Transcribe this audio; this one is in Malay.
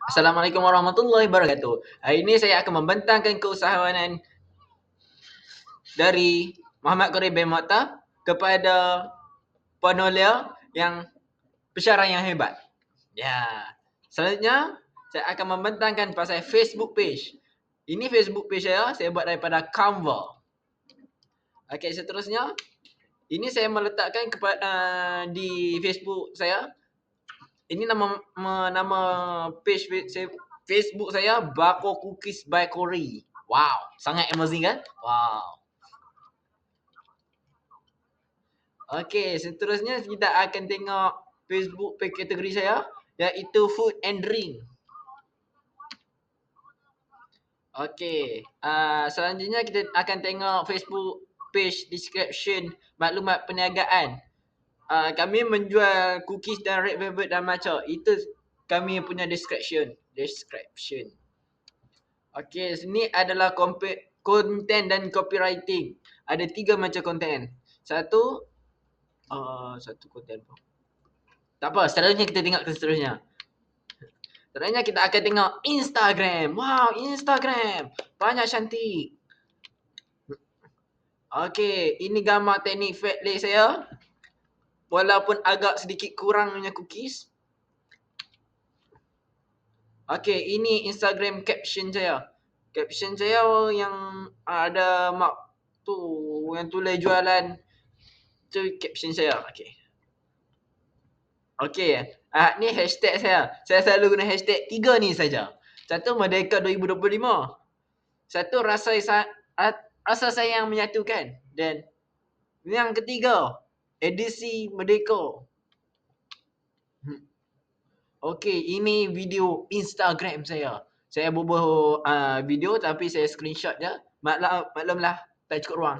Assalamualaikum warahmatullahi wabarakatuh. Hari ini saya akan membentangkan keusahawanan dari Muhammad Qarib bin Mokhtar kepada penulis yang pensyarah yang hebat. Ya. Selanjutnya, saya akan membentangkan pasal Facebook page. Ini Facebook page saya buat daripada Canva. Okey, seterusnya, ini saya meletakkan di Facebook saya. Ini nama page Facebook saya, Bako Cookies by Cory. Wow, sangat amazing kan? Wow. Okey, seterusnya kita akan tengok Facebook page kategori saya, iaitu Food and Drink. Okey, selanjutnya kita akan tengok Facebook page description maklumat perniagaan. Kami menjual cookies dan red velvet dan matcha. Itu kami punya description. Okey, sini adalah konten dan copywriting. Ada 3 macam konten. Satu konten apa? Tak apa, seterusnya kita tengok ke seterusnya. Seterusnya kita akan tengok Instagram. Wow, Instagram. Banyak cantik. Okey, ini gambar teknik fat lay saya. Walaupun agak sedikit kurang punya cookies. Okey, ini Instagram caption saya. Caption saya yang ada mak tu yang tulis jualan. Tu caption saya. Okey. Okey. Ni hashtag saya. Saya selalu guna hashtag 3 ni saja. Satu, Merdeka 2025. Satu, rasa sayang menyatukan. Dan yang ketiga, edisi Merdeka. Okey, ini video Instagram saya. Saya bubuh video tapi saya screenshot je. Maklumlah, tak cukup ruang.